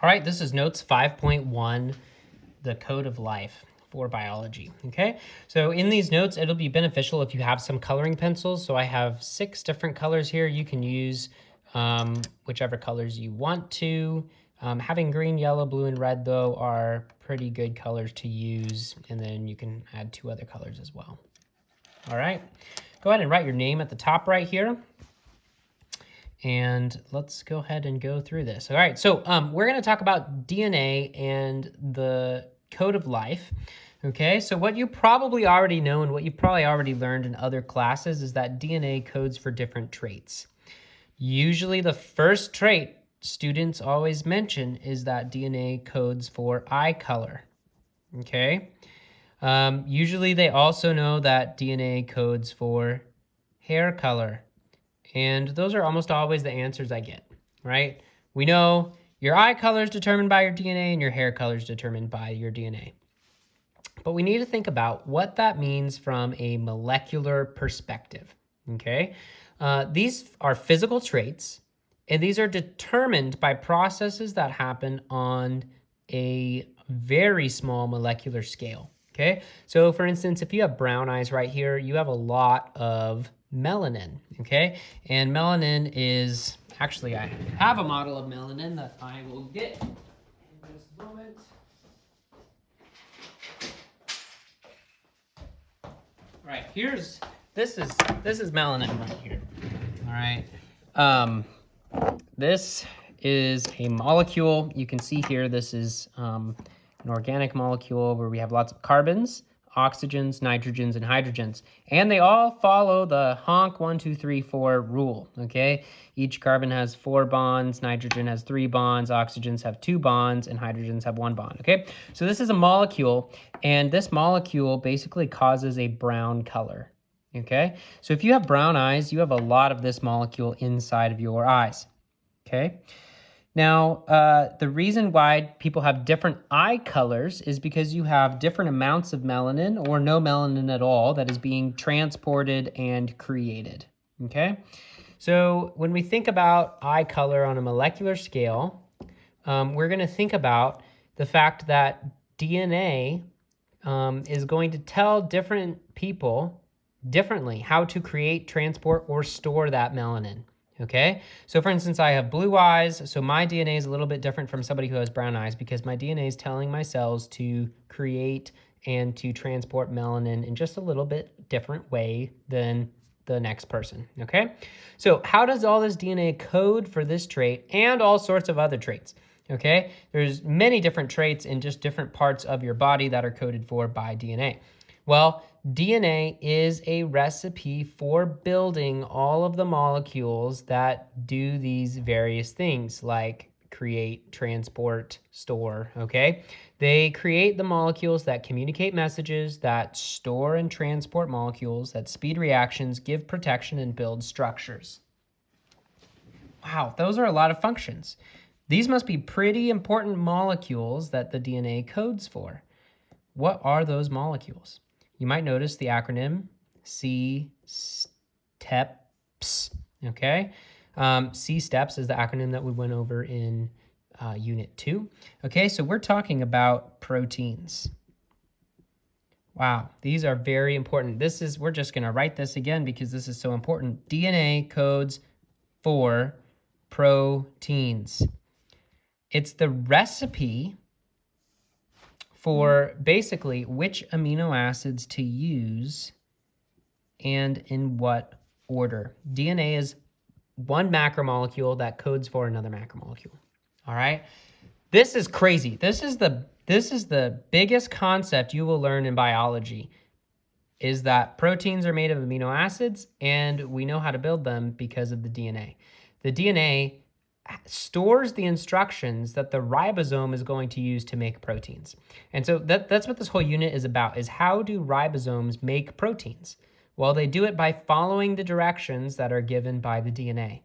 All right, this is Notes 5.1, the Code of Life for biology, okay? So in these notes, it'll be beneficial if you have some coloring pencils. So I have 6 different colors here. You can use whichever colors you want to. Having green, yellow, blue, and red, though, are pretty good colors to use. And then you can add 2 other colors as well. All right, go ahead and write your name at the top right here. And let's go ahead and go through this. All right, so we're going to talk about DNA and the code of life. Okay, so what you probably already know and what you've probably already learned in other classes is that DNA codes for different traits. Usually the first trait students always mention is that DNA codes for eye color. Okay, usually they also know that DNA codes for hair color. And those are almost always the answers I get, right? We know your eye color is determined by your DNA and your hair color is determined by your DNA. But we need to think about what that means from a molecular perspective, okay? These are physical traits, and these are determined by processes that happen on a very small molecular scale, okay? So for instance, if you have brown eyes right here, you have a lot of melanin, okay? And melanin is, actually I have a model of melanin that I will get in just a moment. All right, this is melanin right here, all right? This is a molecule. You can see here, this is an organic molecule where we have lots of carbons, oxygens, nitrogens, and hydrogens. And they all follow the honk 1, 2, 3, 4 rule, okay? Each carbon has 4 bonds, nitrogen has 3 bonds, oxygens have 2 bonds, and hydrogens have 1 bond, okay? So this is a molecule, and this molecule basically causes a brown color, okay? So if you have brown eyes, you have a lot of this molecule inside of your eyes, okay? Now, the reason why people have different eye colors is because you have different amounts of melanin or no melanin at all that is being transported and created, okay? So when we think about eye color on a molecular scale, we're going to think about the fact that DNA is going to tell different people differently how to create, transport, or store that melanin. Okay, so for instance, I have blue eyes, so my DNA is a little bit different from somebody who has brown eyes because my DNA is telling my cells to create and to transport melanin in just a little bit different way than the next person, okay? So how does all this DNA code for this trait and all sorts of other traits, okay? There's many different traits in just different parts of your body that are coded for by DNA. Well, DNA is a recipe for building all of the molecules that do these various things like create, transport, store, okay? They create the molecules that communicate messages, that store and transport molecules, that speed reactions, give protection, and build structures. Wow, those are a lot of functions. These must be pretty important molecules that the DNA codes for. What are those molecules? You might notice the acronym C-STEPS, okay? C-STEPS is the acronym that we went over in Unit 2. Okay, so we're talking about proteins. Wow, these are very important. We're just gonna write this again because this is so important. DNA codes for proteins. It's the recipe for basically which amino acids to use and in what order. DNA is one macromolecule that codes for another macromolecule. All right? This is crazy. This is the biggest concept you will learn in biology, is that proteins are made of amino acids and we know how to build them because of the DNA. The DNA stores the instructions that the ribosome is going to use to make proteins. And so that's what this whole unit is about, is how do ribosomes make proteins? Well, they do it by following the directions that are given by the DNA.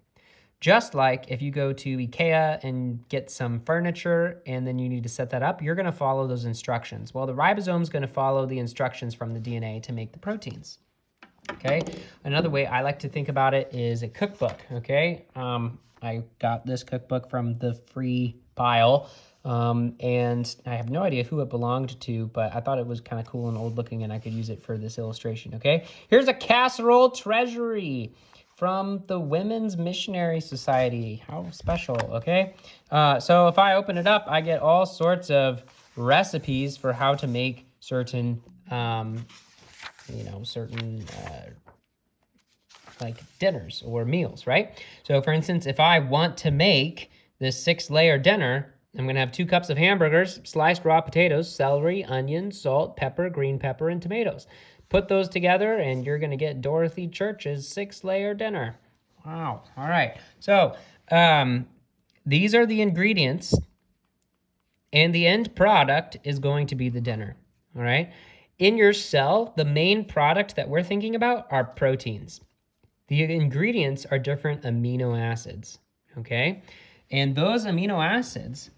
Just like if you go to IKEA and get some furniture and then you need to set that up, you're going to follow those instructions. Well, the ribosome is going to follow the instructions from the DNA to make the proteins. Okay, another way I like to think about it is a cookbook, okay? I got this cookbook from the free pile. And I have no idea who it belonged to, but I thought it was kind of cool and old looking, and I could use it for this illustration, okay? Here's a casserole treasury from the Women's Missionary Society. How special, okay? So if I open it up, I get all sorts of recipes for how to make certain, certain like dinners or meals, right? So for instance, if I want to make this 6-layer dinner, I'm gonna have 2 cups of hamburgers, sliced raw potatoes, celery, onion, salt, pepper, green pepper, and tomatoes. Put those together and you're gonna get Dorothy Church's 6-layer dinner. Wow, all right. So these are the ingredients and the end product is going to be the dinner, all right? In your cell, the main product that we're thinking about are proteins. The ingredients are different amino acids, okay? And those amino acids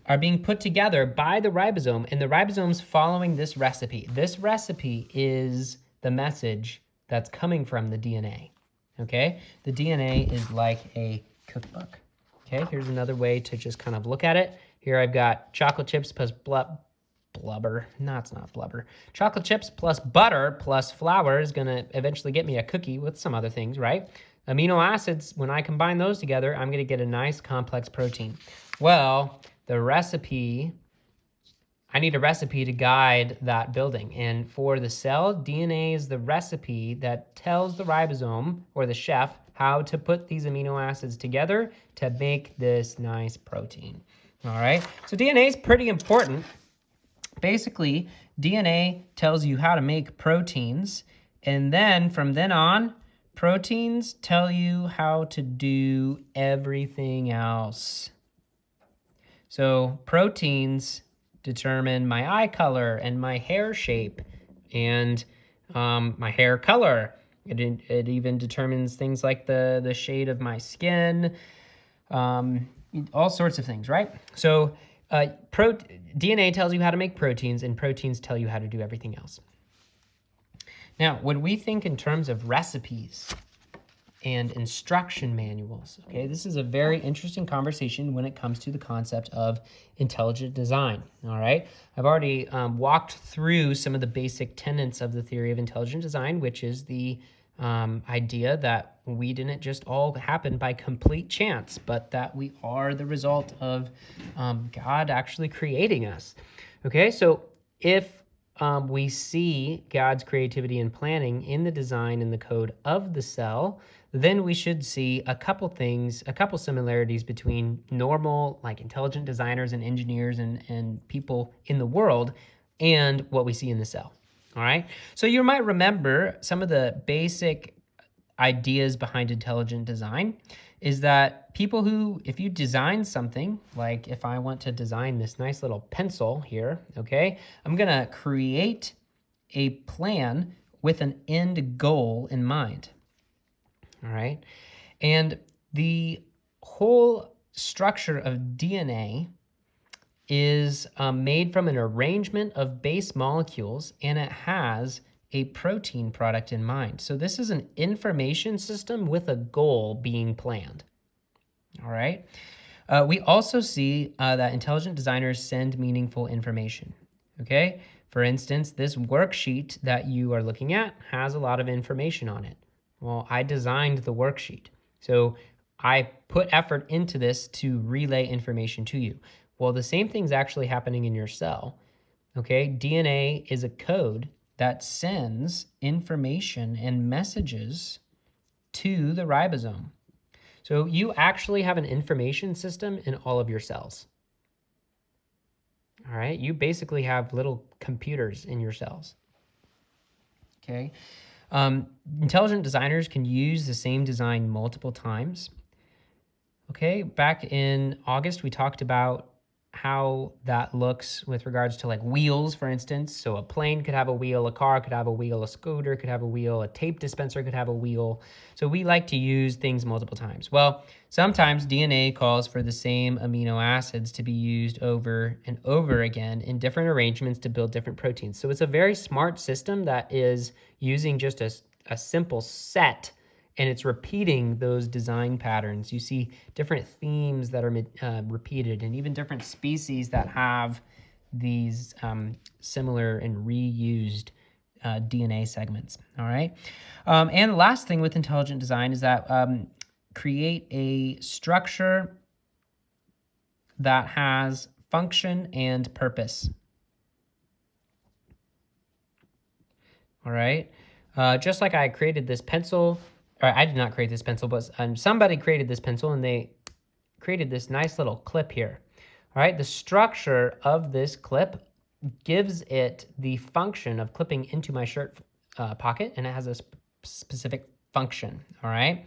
are being put together by the ribosome, and the ribosome's following this recipe. This recipe is the message that's coming from the DNA, okay? The DNA is like a cookbook, okay? Here's another way to just kind of look at it. Here I've got chocolate chips plus blubber. No, it's not blubber. Chocolate chips plus butter plus flour is gonna eventually get me a cookie with some other things, right? Amino acids, when I combine those together, I'm gonna get a nice complex protein. Well, the recipe, I need a recipe to guide that building. And for the cell, DNA is the recipe that tells the ribosome or the chef how to put these amino acids together to make this nice protein. All right, so DNA is pretty important. Basically, DNA tells you how to make proteins, and then from then on, proteins tell you how to do everything else. So proteins determine my eye color and my hair shape and my hair color. It even determines things like the shade of my skin, all sorts of things, right? So DNA tells you how to make proteins, and proteins tell you how to do everything else. Now, when we think in terms of recipes and instruction manuals, okay, this is a very interesting conversation when it comes to the concept of intelligent design, all right? I've already walked through some of the basic tenets of the theory of intelligent design, which is the idea that we didn't just all happen by complete chance, but that we are the result of God actually creating us. Okay, so if we see God's creativity and planning in the design and the code of the cell, then we should see a couple similarities between normal, like intelligent designers and engineers and people in the world and what we see in the cell. All right, so you might remember some of the basic ideas behind intelligent design is that people who, if you design something, like if I want to design this nice little pencil here, okay, I'm gonna create a plan with an end goal in mind, all right? And the whole structure of DNA is made from an arrangement of base molecules, and it has a protein product in mind. So this is an information system with a goal being planned. All right. We also see that intelligent designers send meaningful information. Okay. For instance, this worksheet that you are looking at has a lot of information on it. Well, I designed the worksheet. So I put effort into this to relay information to you. Well, the same thing's actually happening in your cell. Okay. DNA is a code that sends information and messages to the ribosome. So you actually have an information system in all of your cells. All right, you basically have little computers in your cells. Okay, intelligent designers can use the same design multiple times. Okay, back in August, we talked about how that looks with regards to like wheels, for instance. So a plane could have a wheel, a car could have a wheel, a scooter could have a wheel, a tape dispenser could have a wheel. So we like to use things multiple times. Well, sometimes DNA calls for the same amino acids to be used over and over again in different arrangements to build different proteins. So it's a very smart system that is using just a simple set and it's repeating those design patterns. You see different themes that are repeated, and even different species that have these similar and reused DNA segments. All right. And the last thing with intelligent design is that create a structure that has function and purpose. All right. Just like I created this pencil, or I did not create this pencil, but somebody created this pencil and they created this nice little clip here. All right. The structure of this clip gives it the function of clipping into my shirt pocket, and it has a specific function. All right.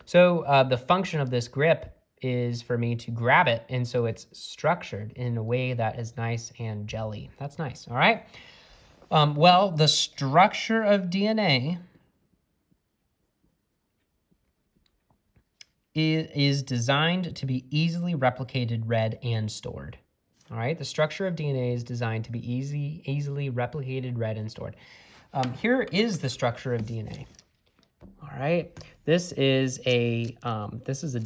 So the function of this grip is for me to grab it, and so it's structured in a way that is nice and jelly. That's nice. All right. Well, the structure of DNA is designed to be easily replicated, read, and stored. All right, the structure of DNA is designed to be easily replicated, read, and stored. Here is the structure of DNA. All right, this is a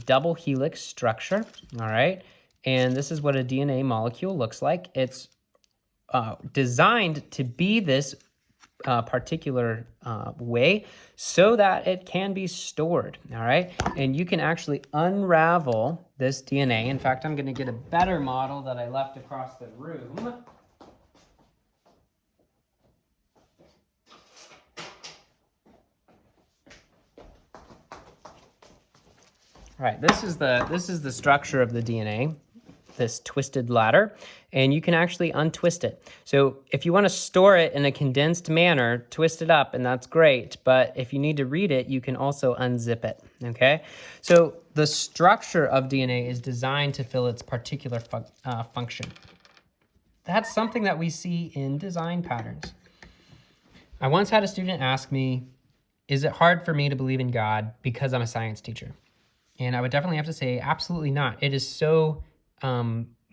double helix structure. All right, and this is what a DNA molecule looks like. It's designed to be this particular way so that it can be stored. All right, and you can actually unravel this DNA. In fact, I'm going to get a better model that I left across the room. All right, this is the structure of the DNA, this twisted ladder, and you can actually untwist it. So if you want to store it in a condensed manner, twist it up, and that's great. But if you need to read it, you can also unzip it, okay? So the structure of DNA is designed to fill its particular function. That's something that we see in design patterns. I once had a student ask me, is it hard for me to believe in God because I'm a science teacher? And I would definitely have to say, absolutely not. It is so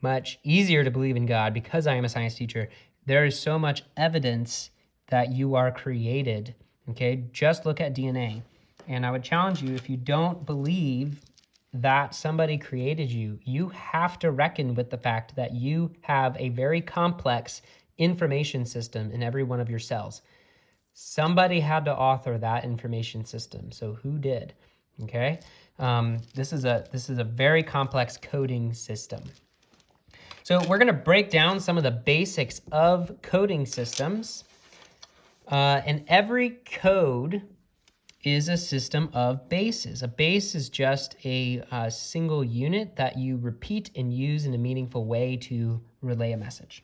much easier to believe in God because I am a science teacher. There is so much evidence that you are created, okay? Just look at DNA. And I would challenge you, if you don't believe that somebody created you, you have to reckon with the fact that you have a very complex information system in every one of your cells. Somebody had to author that information system. So who did? Okay. This is a very complex coding system. So we're going to break down some of the basics of coding systems. And every code is a system of bases. A base is just a single unit that you repeat and use in a meaningful way to relay a message.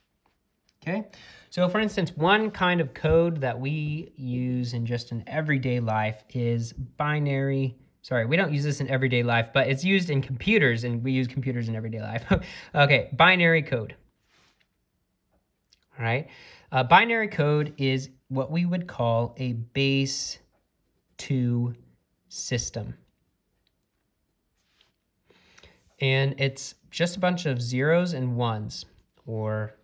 Okay, so for instance, one kind of code that we use in just an everyday life is binary. Sorry, we don't use this in everyday life, but it's used in computers, and we use computers in everyday life. Okay, binary code. All right, binary code is what we would call a base 2 system. And it's just a bunch of zeros and ones, or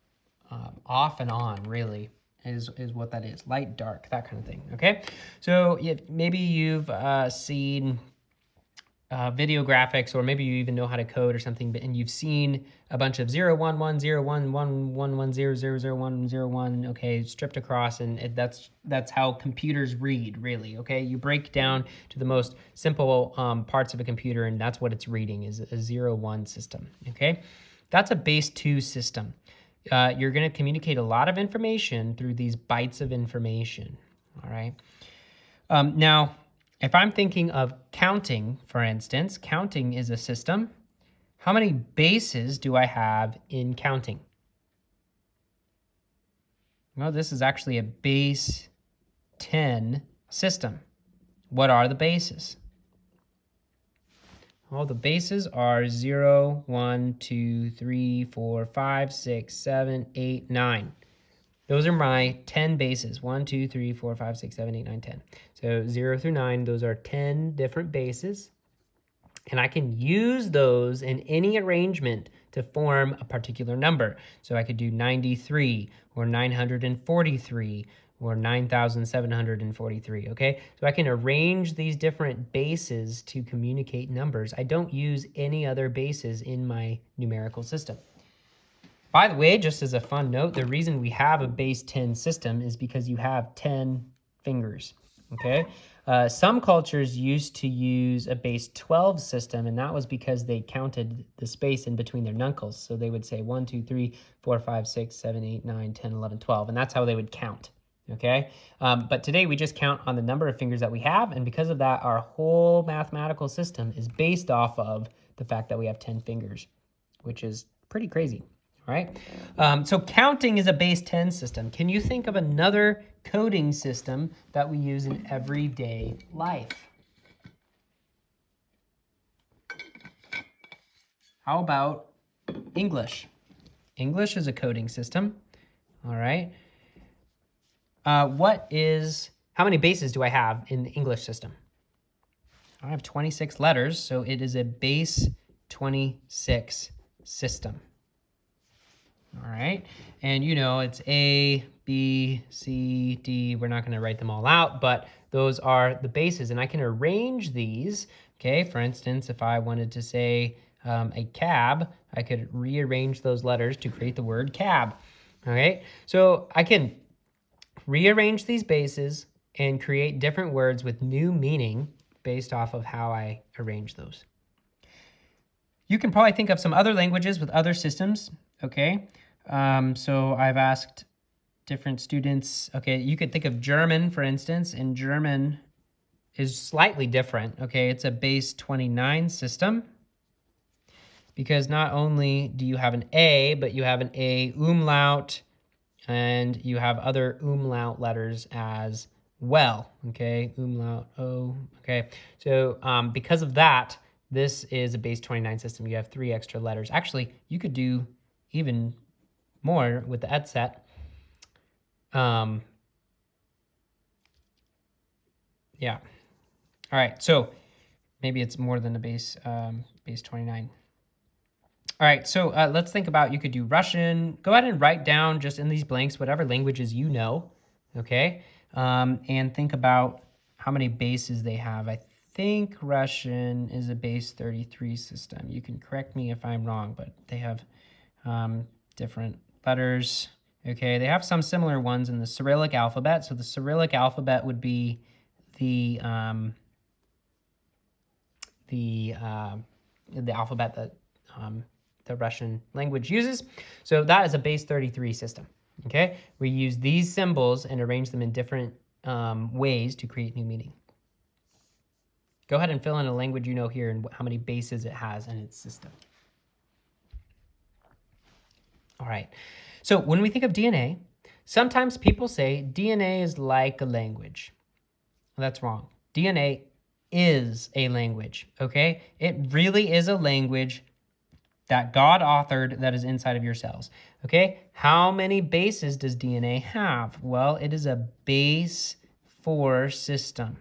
off and on, really, is what that is. Light, dark, that kind of thing, okay? So maybe you've seen video graphics, or maybe you even know how to code or something, and you've seen a bunch of 0, 1, 1, 0, 1, 1, 1, 1, 0, 0, 0, 1, 0, 1, okay, stripped across, and that's how computers read, really, okay? You break down to the most simple parts of a computer, and that's what it's reading, is a 0, 1 system, okay? That's a base 2 system. You're going to communicate a lot of information through these bytes of information, all right? Now, if I'm thinking of counting, for instance, counting is a system. How many bases do I have in counting? Well, this is actually a base 10 system. What are the bases? Well, the bases are 0, 1, 2, 3, 4, 5, 6, 7, 8, 9. Those are my 10 bases. 1, 2, 3, 4, 5, 6, 7, 8, 9, 10. So 0 through 9, those are 10 different bases. And I can use those in any arrangement to form a particular number. So I could do 93 or 943 or 9,743, okay? So I can arrange these different bases to communicate numbers. I don't use any other bases in my numerical system. By the way, just as a fun note, the reason we have a base 10 system is because you have 10 fingers, okay? Some cultures used to use a base 12 system, and that was because they counted the space in between their knuckles. So they would say 1, 2, 3, 4, 5, 6, 7, 8, 9, 10, 11, 12, and that's how they would count, okay? But today we just count on the number of fingers that we have, and because of that, our whole mathematical system is based off of the fact that we have 10 fingers, which is pretty crazy. Right? So counting is a base 10 system. Can you think of another coding system that we use in everyday life? How about English? English is a coding system. All right. How many bases do I have in the English system? I have 26 letters, so it is a base 26 system. All right, and you know it's A, B, C, D. We're not going to write them all out, but those are the bases, and I can arrange these. Okay, for instance, if I wanted to say a cab, I could rearrange those letters to create the word cab. All right, so I can rearrange these bases and create different words with new meaning based off of how I arrange those. You can probably think of some other languages with other systems, okay? So I've asked different students, okay, you could think of German, for instance, and German is slightly different, okay? It's a base 29 system because not only do you have an A, but you have an A umlaut, and you have other umlaut letters as well, okay? Umlaut, O, okay? So because of that, this is a base 29 system. You have 3 extra letters. Actually, you could do even more with the etset. Yeah. All right, so maybe it's more than a base 29. All right, so let's think about, you could do Russian. Go ahead and write down just in these blanks whatever languages you know, okay? And think about how many bases they have. I think Russian is a base 33 system. You can correct me if I'm wrong, but they have different letters. Okay, they have some similar ones in the Cyrillic alphabet. So the Cyrillic alphabet would be the alphabet that the Russian language uses. So that is a base 33 system. Okay, we use these symbols and arrange them in different ways to create new meaning. Go ahead and fill in a language you know here and how many bases it has in its system. All right, so when we think of DNA, sometimes people say DNA is like a language. Well, that's wrong. DNA is a language, okay? It really is a language that God authored that is inside of your cells, okay? How many bases does DNA have? Well, it is a base 4 system,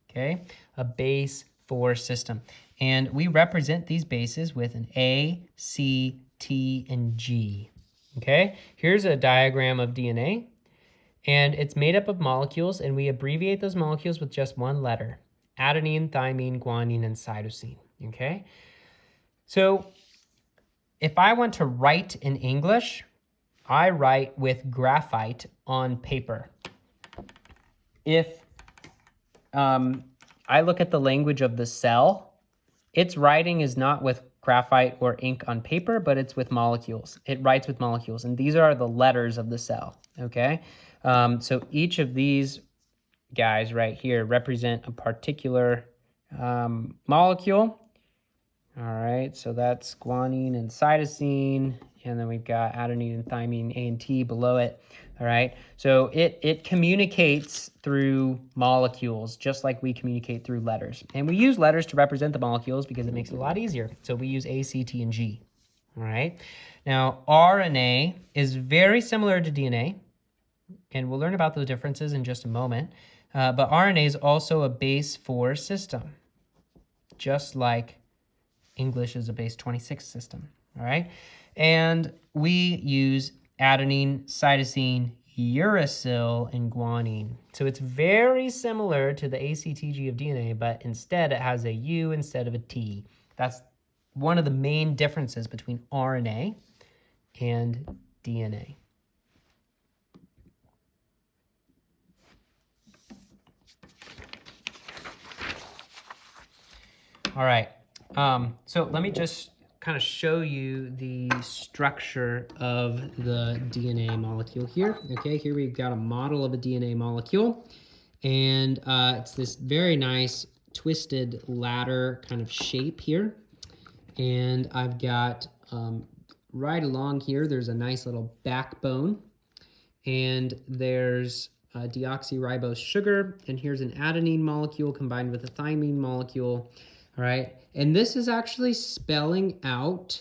okay? A base 4 system. And we represent these bases with an A, C, T, and G, okay? Here's a diagram of DNA, and it's made up of molecules, and we abbreviate those molecules with just one letter: adenine, thymine, guanine, and cytosine, okay? So if I want to write in English, I write with graphite on paper. If I look at the language of the cell, its writing is not with graphite or ink on paper, but it's with molecules. It writes with molecules, and these are the letters of the cell, okay? So each of these guys right here represent a particular molecule. All right, so that's guanine and cytosine, and then we've got adenine and thymine, A and T below it. All right, so it communicates through molecules just like we communicate through letters. And we use letters to represent the molecules because it makes it a lot easier. So we use A, C, T, and G. All right, now RNA is very similar to DNA, and we'll learn about those differences in just a moment. But RNA is also a base 4 system, just like English is a base 26 system, all right? And we use adenine, cytosine, uracil and guanine. So it's very similar to the ACTG of DNA, but instead it has a U instead of a T. That's one of the main differences between RNA and DNA. All right, so let me just kind of show you the structure of the DNA molecule here. Okay, here we've got a model of a DNA molecule, and it's this very nice twisted ladder kind of shape here. And I've got right along here, there's a nice little backbone, and there's deoxyribose sugar, and here's an adenine molecule combined with a thymine molecule. All right, and this is actually spelling out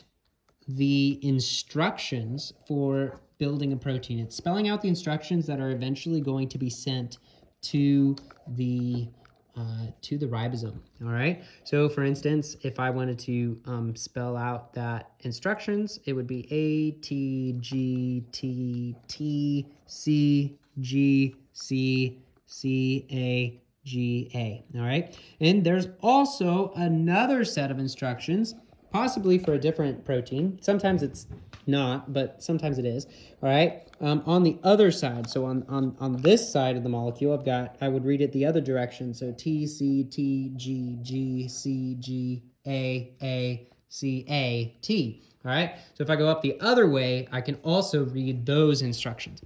the instructions for building a protein. It's spelling out the instructions that are eventually going to be sent to the ribosome. All right. So, for instance, if I wanted to spell out that instructions, it would be A T G T T C G C C A G A. All right. And there's also another set of instructions, possibly for a different protein. Sometimes it's not, but sometimes it is. All right. On the other side, so on this side of the molecule, I would read it the other direction. So T C T G G C G A C A T. All right. So if I go up the other way, I can also read those instructions.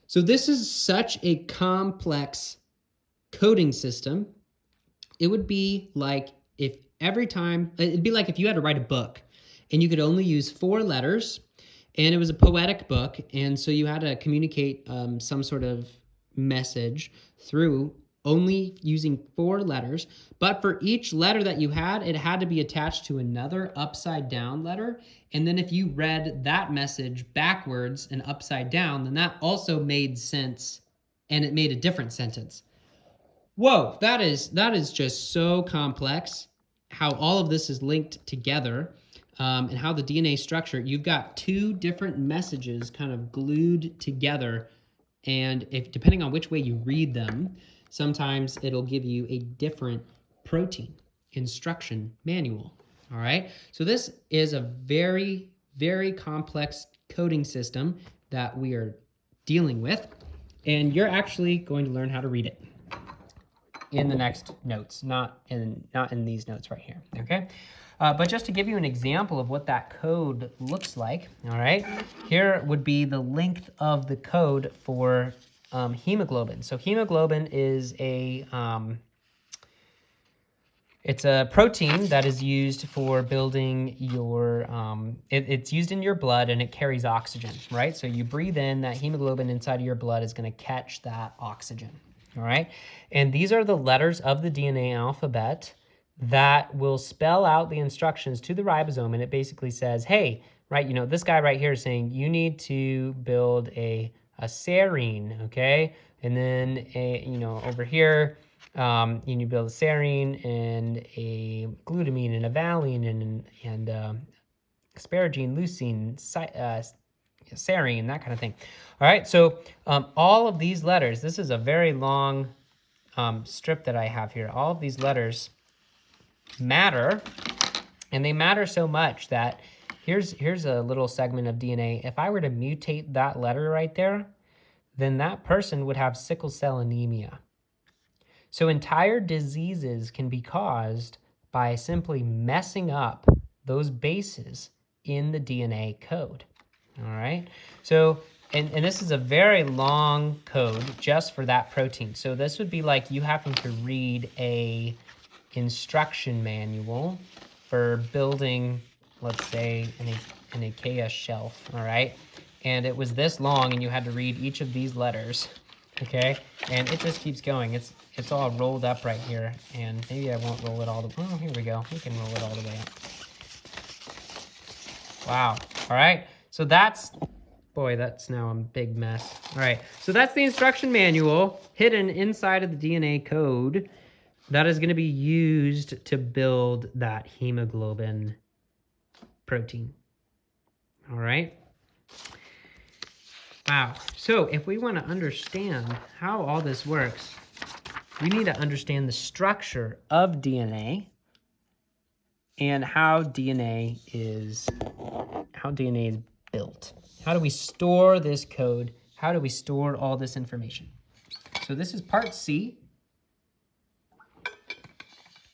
So this is such a complex coding system. It would be like if it'd be like if you had to write a book and you could only use 4 letters, and it was a poetic book, and so you had to communicate some sort of message through only using 4 letters, but for each letter that you had, it had to be attached to another upside down letter, and then if you read that message backwards and upside down, then that also made sense, and it made a different sentence. Whoa, that is just so complex, how all of this is linked together, and how the DNA structure, you've got 2 different messages kind of glued together, and depending on which way you read them, sometimes it'll give you a different protein instruction manual. All right, so this is a very, very complex coding system that we are dealing with, and you're actually going to learn how to read it in the next notes, not in these notes right here, okay? But just to give you an example of what that code looks like, all right? Here would be the length of the code for hemoglobin. So hemoglobin is it's a protein that is used for building your, it's used in your blood and it carries oxygen, right? So you breathe in, that hemoglobin inside of your blood is gonna catch that oxygen. All right, and these are the letters of the DNA alphabet that will spell out the instructions to the ribosome, and it basically says, hey, right, this guy right here is saying you need to build a serine, okay, and then over here you need to build a serine and a glutamine and a valine and asparagine, leucine, serine, that kind of thing. All right, so all of these letters, this is a very long strip that I have here. All of these letters matter, and they matter so much that here's a little segment of DNA. If I were to mutate that letter right there, then that person would have sickle cell anemia. So entire diseases can be caused by simply messing up those bases in the DNA code. All right, so, and this is a very long code just for that protein. So this would be like you having to read a instruction manual for building, let's say, an IKEA shelf, all right? And it was this long and you had to read each of these letters, okay? And it just keeps going. It's all rolled up right here, and maybe I won't roll it all the way. Oh, here we go. We can roll it all the way up. Wow, all right. So that's now a big mess. All right, so that's the instruction manual hidden inside of the DNA code that is going to be used to build that hemoglobin protein. All right. Wow. So if we want to understand how all this works, we need to understand the structure of DNA and how DNA is built. How do we store this code? How do we store all this information? So this is part C.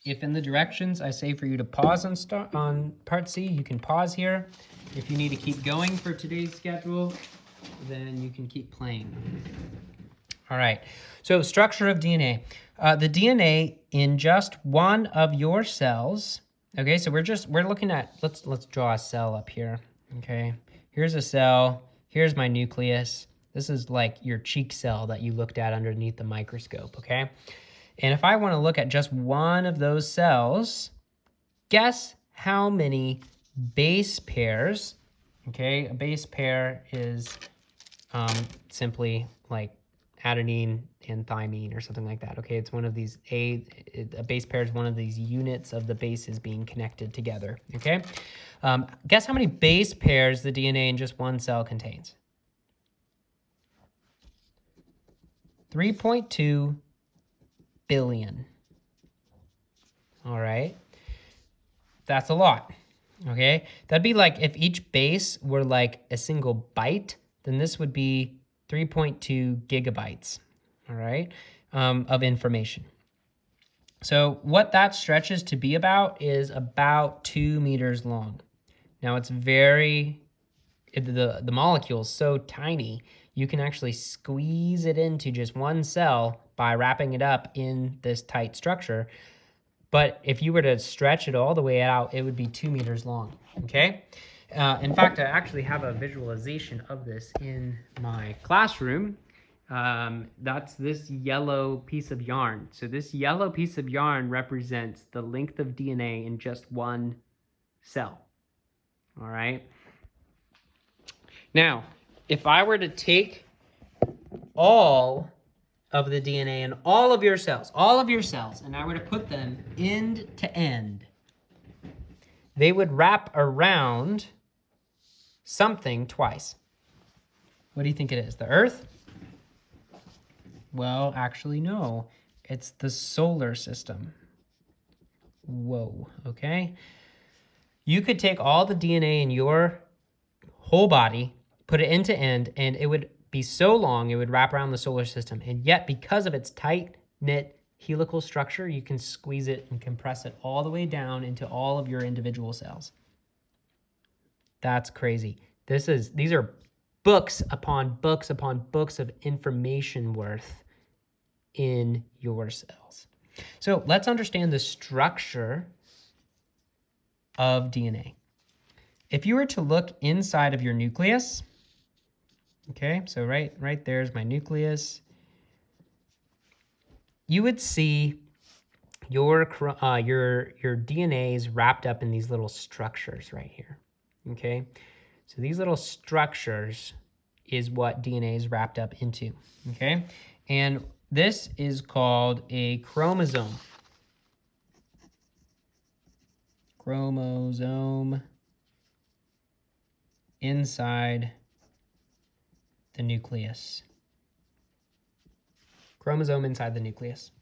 If in the directions I say for you to pause on part C, you can pause here. If you need to keep going for today's schedule, then you can keep playing. All right, so structure of DNA. The DNA in just one of your cells, okay, so we're looking at, let's draw a cell up here, okay? Here's a cell, here's my nucleus. This is like your cheek cell that you looked at underneath the microscope, okay? And if I want to look at just one of those cells, guess how many base pairs, okay? A base pair is simply like adenine and thymine or something like that, okay? It's one of these, a base pair is one of these units of the bases being connected together, okay? Guess how many base pairs the DNA in just one cell contains? 3.2 billion. All right, that's a lot, okay? That'd be like if each base were like a single byte, then this would be 3.2 gigabytes, all right, of information. So what that stretches to be about is about 2 meters long. Now it's the molecule is so tiny, you can actually squeeze it into just one cell by wrapping it up in this tight structure. But if you were to stretch it all the way out, it would be 2 meters long, okay? In fact, I actually have a visualization of this in my classroom. That's this yellow piece of yarn. So this yellow piece of yarn represents the length of DNA in just one cell, all right? Now, if I were to take all of the DNA in all of your cells, and I were to put them end to end, they would wrap around something twice. What do you think it is? The Earth? Well, actually, no. It's the solar system. Whoa, okay? You could take all the DNA in your whole body, put it end to end, and it would be so long, it would wrap around the solar system. And yet, because of its tight-knit helical structure, you can squeeze it and compress it all the way down into all of your individual cells. That's crazy. These are books upon books upon books of information worth in your cells. So let's understand the structure of DNA. If you were to look inside of your nucleus, okay, so right there's my nucleus, you would see your DNA is wrapped up in these little structures right here, okay? So these little structures is what DNA is wrapped up into, okay? And this is called a chromosome. Chromosome inside the nucleus. Chromosome inside the nucleus.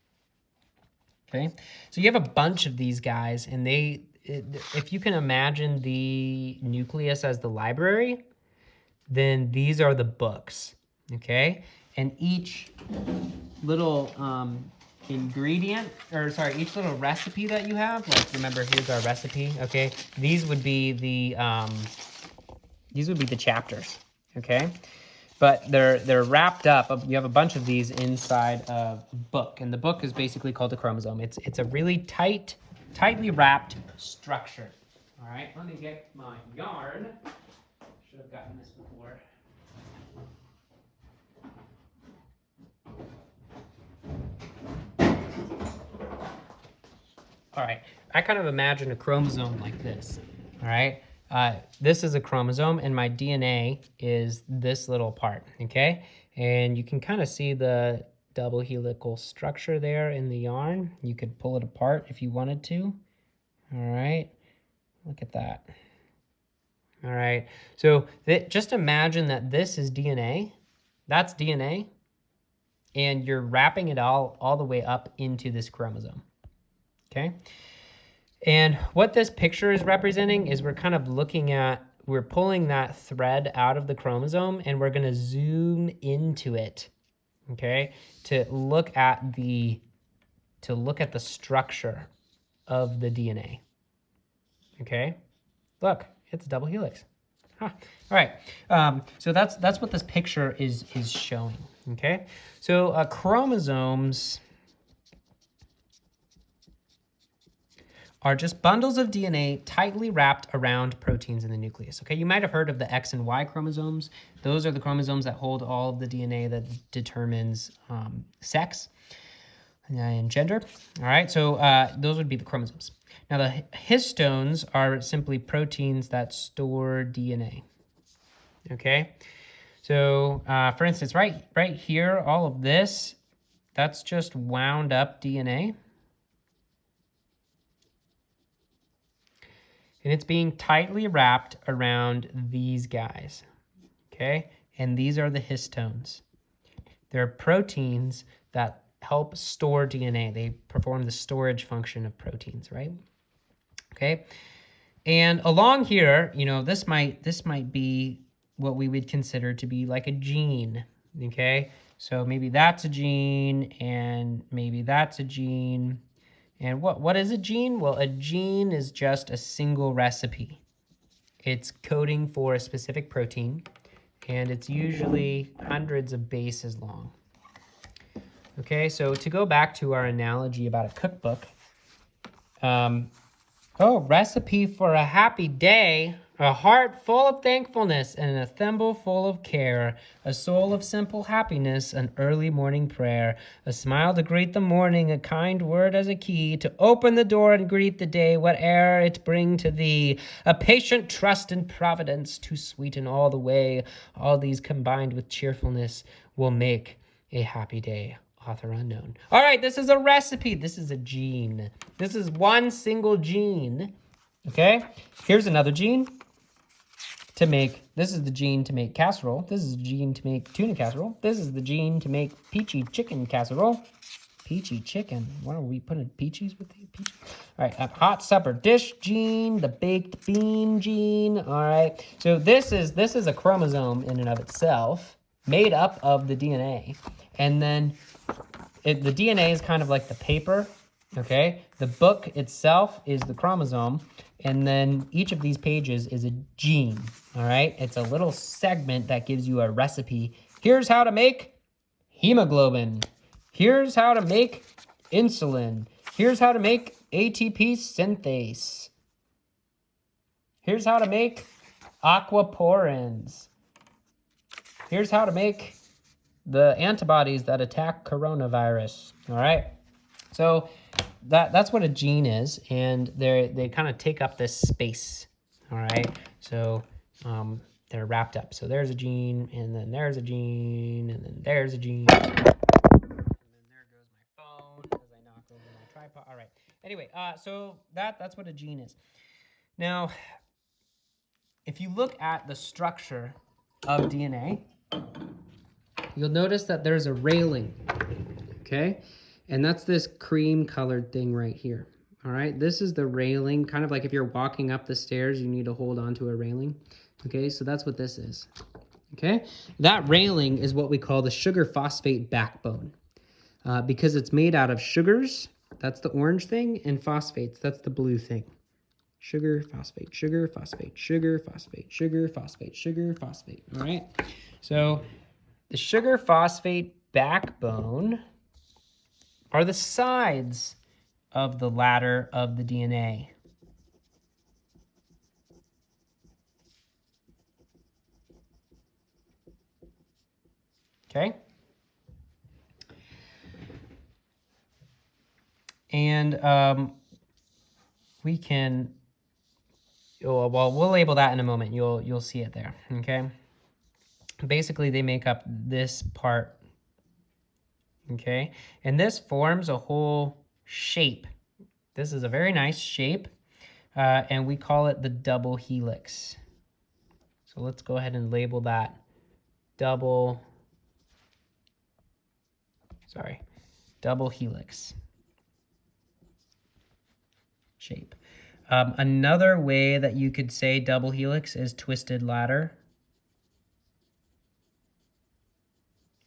Okay, so you have a bunch of these guys, and if you can imagine the nucleus as the library, then these are the books, okay? And each little each little recipe that you have, like remember, here's our recipe, okay? These would be the chapters, okay? But they're wrapped up. You have a bunch of these inside a book, and the book is basically called a chromosome. It's a really tightly wrapped structure. All right, let me get my yarn. Should have gotten this before. All right, I kind of imagine a chromosome like this. All right, this is a chromosome, and my DNA is this little part, okay? And you can kind of see the double helical structure there in the yarn. You could pull it apart if you wanted to. All right, look at that. All right. So just imagine that this is DNA. That's DNA. And you're wrapping it all the way up into this chromosome. Okay. And what this picture is representing is we're kind of looking at, we're pulling that thread out of the chromosome and we're going to zoom into it. Okay. To look at the structure of the DNA. Okay. Look, it's a double helix. Huh. All right. So that's what this picture is showing. Okay. So chromosomes are just bundles of DNA tightly wrapped around proteins in the nucleus. Okay. You might have heard of the X and Y chromosomes. Those are the chromosomes that hold all of the DNA that determines sex and gender. All right. So those would be the chromosomes. Now, the histones are simply proteins that store DNA. Okay. So, for instance, right here, all of this, that's just wound up DNA. And it's being tightly wrapped around these guys. Okay. And these are the histones. They're proteins that help store DNA. They perform the storage function of proteins, right? Okay. And along here, you know, this might be what we would consider to be like a gene. Okay. So maybe that's a gene and maybe that's a gene. And what is a gene? Well, a gene is just a single recipe. It's coding for a specific protein and it's usually hundreds of bases long. Okay, so to go back to our analogy about a cookbook, recipe for a happy day, a heart full of thankfulness and a thimble full of care, a soul of simple happiness, an early morning prayer, a smile to greet the morning, a kind word as a key, to open the door and greet the day, whate'er it bring to thee, a patient trust in providence to sweeten all the way. All these combined with cheerfulness will make a happy day. Author unknown. All right, this is a recipe. This is a gene. This is one single gene. Okay, here's another gene to make, this is the gene to make casserole. This is the gene to make tuna casserole. This is the gene to make peachy chicken casserole. Peachy chicken. What are we putting peaches with the peaches? All right, a hot supper dish gene, the baked bean gene. All right, so this is a chromosome in and of itself, made up of the DNA, and then the DNA is kind of like the paper, okay? The book itself is the chromosome, and then each of these pages is a gene, all right? It's a little segment that gives you a recipe. Here's how to make hemoglobin. Here's how to make insulin. Here's how to make ATP synthase. Here's how to make aquaporins. Here's how to make the antibodies that attack coronavirus. All right. So that's what a gene is, and they kind of take up this space. All right. So they're wrapped up. So there's a gene, and then there's a gene, and then there's a gene. And then there goes my phone as I knock over my tripod. All right. Anyway, so that's what a gene is. Now, if you look at the structure of DNA, you'll notice that there's a railing, okay? And that's this cream-colored thing right here, all right? This is the railing, kind of like if you're walking up the stairs, you need to hold onto a railing, okay? So that's what this is, okay? That railing is what we call the sugar phosphate backbone because it's made out of sugars, that's the orange thing, and phosphates, that's the blue thing. Sugar, phosphate, sugar, phosphate, sugar, phosphate, sugar, phosphate, sugar, phosphate, all right? So the sugar phosphate backbone are the sides of the ladder of the DNA. Okay? And we can, well, we'll label that in a moment. You'll see it there, okay? Basically, they make up this part, okay? And this forms a whole shape. This is a very nice shape, and we call it the double helix. So let's go ahead and label that double helix shape. Another way that you could say double helix is twisted ladder.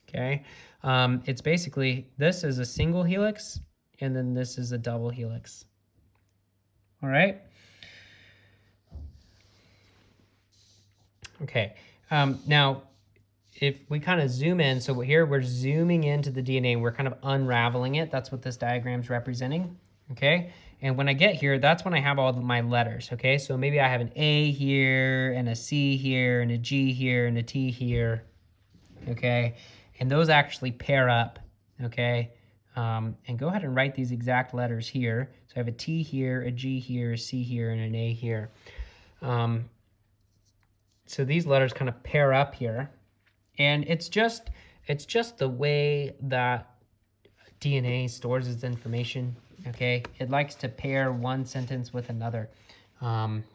Okay, it's basically, this is a single helix, and then this is a double helix. All right. Okay, now if we kind of zoom in, so here we're zooming into the DNA, and we're kind of unraveling it. That's what this diagram's representing, okay? And when I get here, that's when I have all of my letters, okay? So maybe I have an A here, and a C here, and a G here, and a T here, okay? And those actually pair up, okay? And go ahead and write these exact letters here. So I have a T here, a G here, a C here, and an A here. So these letters kind of pair up here. And it's just the way that DNA stores its information, okay? It likes to pair one sentence with another. Yeah,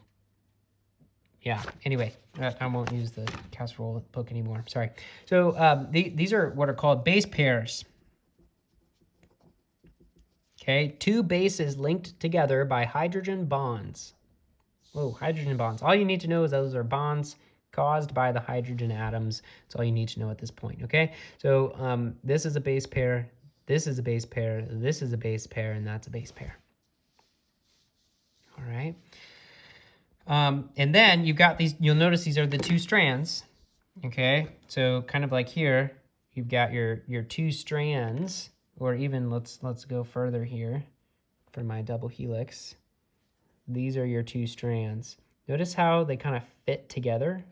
anyway, I won't use the casserole book anymore, sorry. So these are what are called base pairs. Okay, two bases linked together by hydrogen bonds. Whoa, hydrogen bonds. All you need to know is those are bonds caused by the hydrogen atoms. That's all you need to know at this point, okay? So this is a base pair, this is a base pair, this is a base pair, and that's a base pair. All right. And then you've got these, you'll notice these are the two strands, okay? So kind of like here, you've got your two strands, or even let's go further here for my double helix. These are your two strands. Notice how they kind of fit together.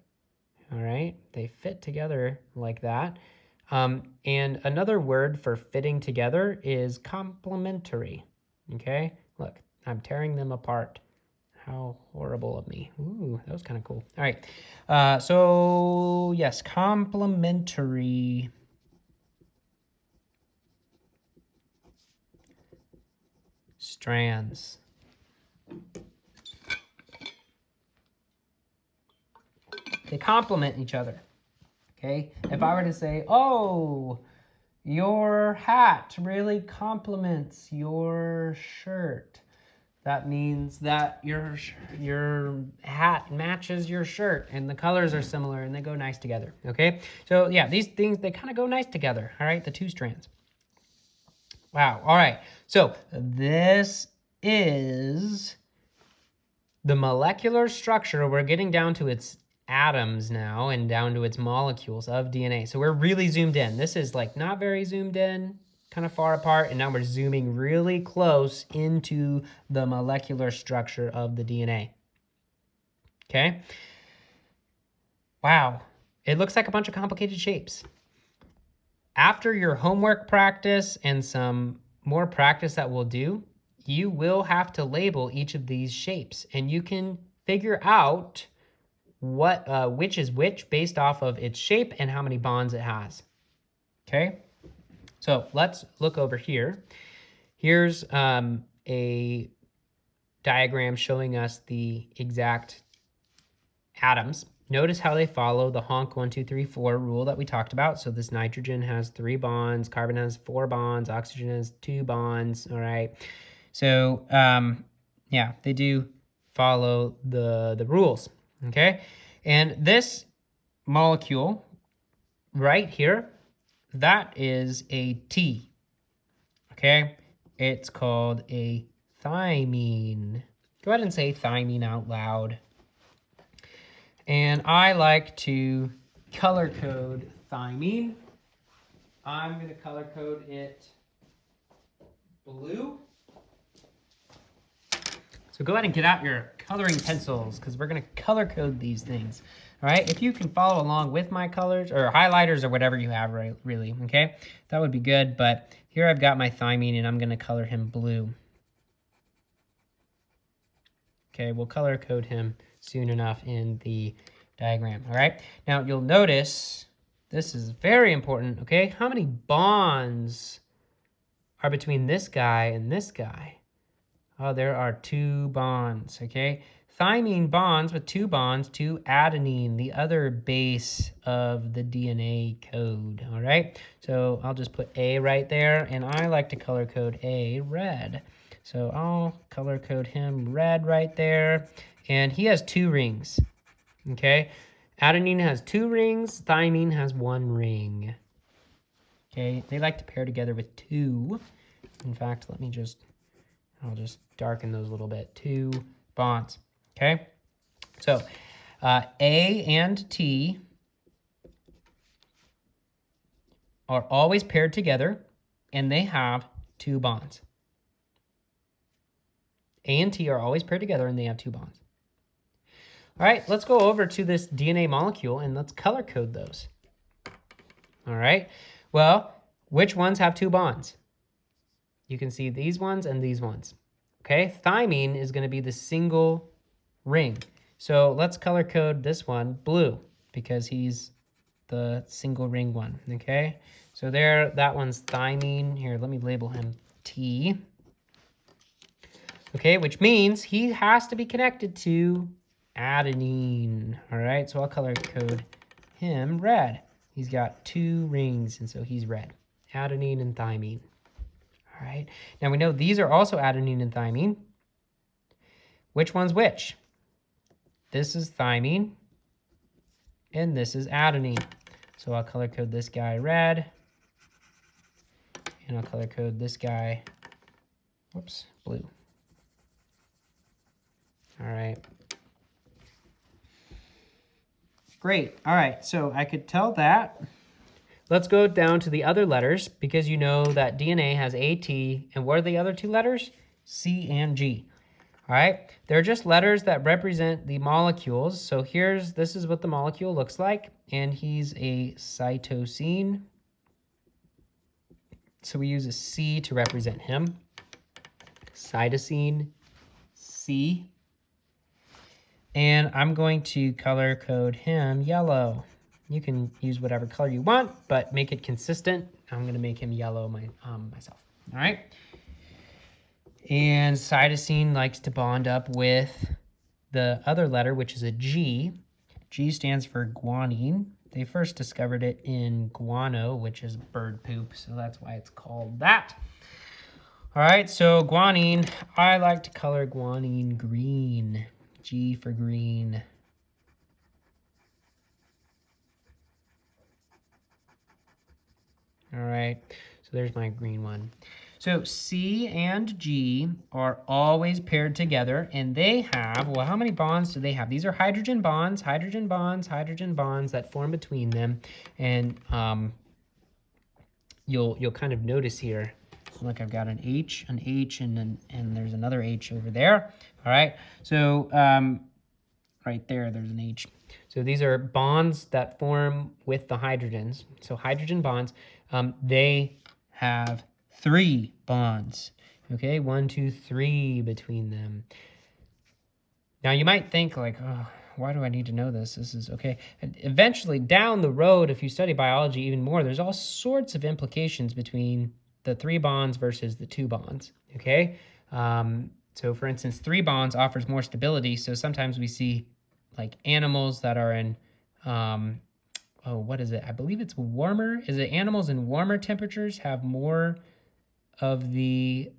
All right, they fit together like that. And another word for fitting together is complementary. Okay, look, I'm tearing them apart. How horrible of me. Ooh, that was kind of cool. All right, so yes, complementary. Strands. They complement each other, okay? If I were to say, oh, your hat really complements your shirt, that means that your hat matches your shirt and the colors are similar and they go nice together, okay? So yeah, these things, they kind of go nice together, all right? The two strands. Wow, all right. So this is the molecular structure. We're getting down to its atoms now and down to its molecules of DNA. So we're really zoomed in. This is like not very zoomed in, kind of far apart, and now we're zooming really close into the molecular structure of the DNA. Okay? Wow. It looks like a bunch of complicated shapes. After your homework practice and some more practice that we'll do, you will have to label each of these shapes, and you can figure out which is which based off of its shape and how many bonds it has. Okay, so let's look over here. Here's a diagram showing us the exact atoms. Notice how they follow the honk 1, 2, 3, 4 rule that we talked about. So this nitrogen has 3 bonds, carbon has 4 bonds, oxygen has 2 bonds, all right? So yeah, they do follow the rules, okay? And this molecule right here, that is a T, okay? It's called a thymine. Go ahead and say thymine out loud. And I like to color code thymine. I'm going to color code it blue. So go ahead and get out your coloring pencils because we're going to color code these things. All right, if you can follow along with my colors or highlighters or whatever you have, right, really, okay? That would be good, but here I've got my thymine and I'm going to color him blue. Okay, we'll color code him soon enough in the diagram, all right? Now, you'll notice, this is very important, okay? How many bonds are between this guy and this guy? Oh, there are 2 bonds, okay? thymine bonds with 2 bonds to adenine, the other base of the DNA code. All right, so I'll just put A right there, and I like to color code A red. So I'll color code him red right there, and he has 2 rings. Okay, adenine has 2 rings, thymine has 1 ring. Okay, they like to pair together with 2. In fact, I'll just darken those a little bit. 2 bonds. Okay, so A and T are always paired together, and they have 2 bonds. A and T are always paired together, and they have 2 bonds. All right, let's go over to this DNA molecule, and let's color code those. All right, well, which ones have 2 bonds? You can see these ones and these ones. Okay, thymine is going to be the single ring. So let's color code this one blue because he's the single ring one. Okay, so there, that one's thymine. Here, let me label him T. Okay, which means he has to be connected to adenine. All right, so I'll color code him red. He's got 2 rings, and so he's red. Adenine and thymine. All right, now we know these are also adenine and thymine. Which one's which? This is thymine, and this is adenine. So I'll color code this guy red, and I'll color code this guy, whoops, blue. All right. Great. All right, so I could tell that. Let's go down to the other letters because you know that DNA has A, T, and what are the other 2 letters? C and G. All right, they're just letters that represent the molecules. So this is what the molecule looks like, and he's a cytosine. So we use a C to represent him. Cytosine, C. And I'm going to color code him yellow. You can use whatever color you want, but make it consistent. I'm going to make him yellow myself. All right. And cytosine likes to bond up with the other letter, which is a G. G stands for guanine. They first discovered it in guano, which is bird poop, so that's why it's called that. All right, so guanine, I like to color guanine green. G for green. All right, so there's my green one. So C and G are always paired together, and they have, well, how many bonds do they have? These are hydrogen bonds that form between them. And you'll kind of notice here, look, I've got an H, and there's another H over there. All right, so right there's an H. So these are bonds that form with the hydrogens. So hydrogen bonds, they have 3 bonds. Okay, 1, 2, 3 between them. Now you might think like, oh, why do I need to know this? This is okay. And eventually down the road, if you study biology even more, there's all sorts of implications between the 3 bonds versus the 2 bonds. Okay, so for instance, 3 bonds offers more stability. So sometimes we see like animals that are in, what is it? I believe it's warmer. Is it animals in warmer temperatures have more of the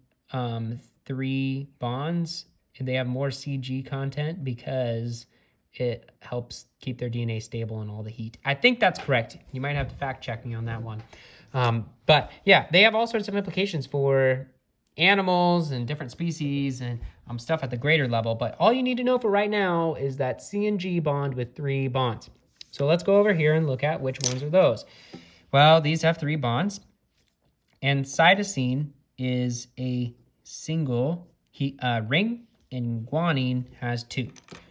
3 bonds, and they have more CG content because it helps keep their DNA stable in all the heat. I think that's correct. You might have to fact check me on that one. But yeah, they have all sorts of implications for animals and different species and stuff at the greater level. But all you need to know for right now is that C and G bond with 3 bonds. So let's go over here and look at which ones are those. Well, these have 3 bonds. And cytosine is a single ring, and guanine has 2.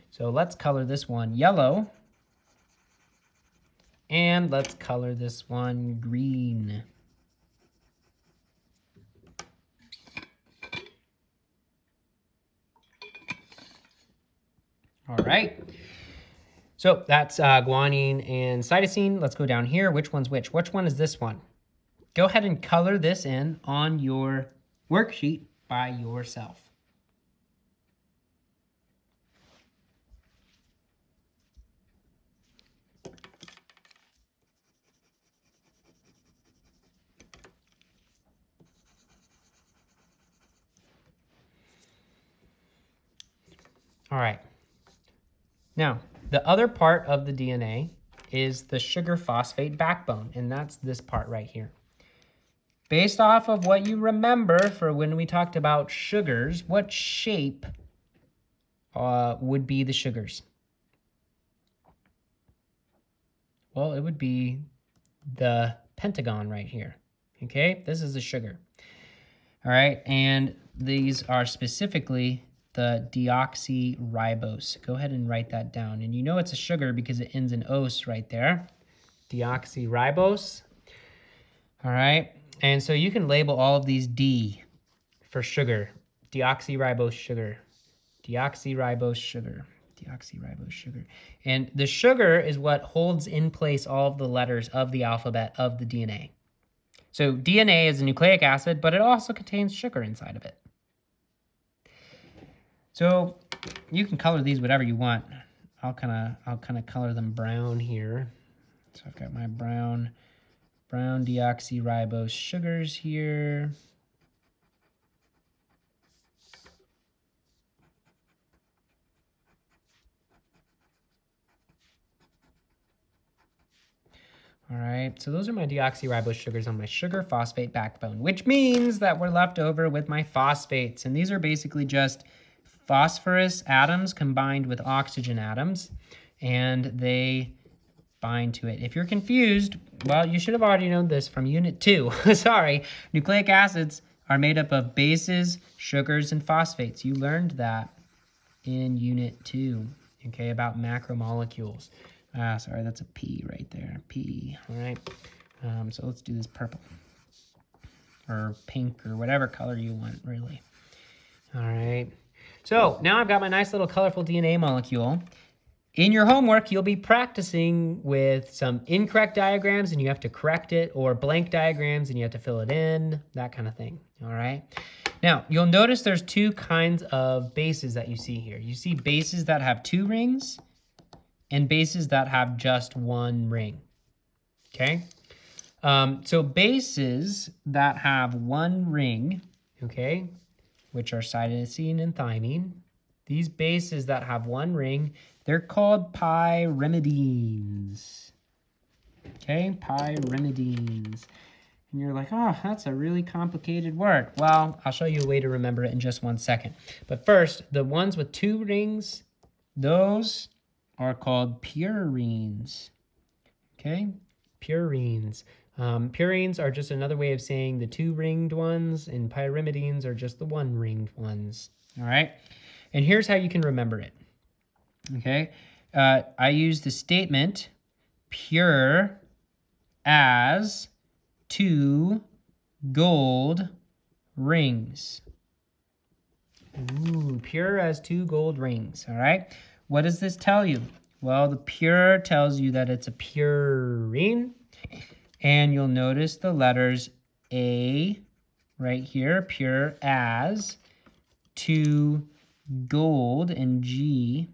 So let's color this one yellow. And let's color this one green. All right. So that's guanine and cytosine. Let's go down here. Which one's which? Which one is this one? Go ahead and color this in on your worksheet by yourself. All right. Now, the other part of the DNA is the sugar phosphate backbone, and that's this part right here. Based off of what you remember for when we talked about sugars, what shape would be the sugars? Well, it would be the pentagon right here. Okay, this is the sugar. All right, and these are specifically the deoxyribose. Go ahead and write that down. And you know it's a sugar because it ends in "ose" right there. Deoxyribose. All right, and so you can label all of these D for sugar. Deoxyribose sugar. Deoxyribose sugar. Deoxyribose sugar. And the sugar is what holds in place all of the letters of the alphabet of the DNA. So DNA is a nucleic acid, but it also contains sugar inside of it. So you can color these whatever you want. I'll kind of color them brown here. So I've got my brown deoxyribose sugars here. All right, so those are my deoxyribose sugars on my sugar phosphate backbone, which means that we're left over with my phosphates. And these are basically just phosphorus atoms combined with oxygen atoms, and they bind to it. If you're confused, well, you should have already known this from Unit 2. Sorry, nucleic acids are made up of bases, sugars, and phosphates. You learned that in Unit 2, okay, about macromolecules. Sorry, that's a P right there, P, all right? So let's do this purple, or pink, or whatever color you want, really. All right, so now I've got my nice little colorful DNA molecule. In your homework, you'll be practicing with some incorrect diagrams and you have to correct it, or blank diagrams and you have to fill it in, that kind of thing, all right? Now, you'll notice there's two kinds of bases that you see here. You see bases that have 2 rings and bases that have just 1 ring, okay? So bases that have 1 ring, okay, which are cytosine and thymine, these bases that have 1 ring, they're called pyrimidines, okay, pyrimidines. And you're like, oh, that's a really complicated word. Well, I'll show you a way to remember it in just 1 second. But first, the ones with 2 rings, those are called purines, okay? Purines. Purines are just another way of saying the 2-ringed ones, and pyrimidines are just the 1-ringed ones, all right? And here's how you can remember it, okay? I use the statement pure as 2 gold rings. Ooh, pure as 2 gold rings, all right? What does this tell you? Well, the pure tells you that it's a purine, and you'll notice the letters A right here, pure as 2 gold, and G,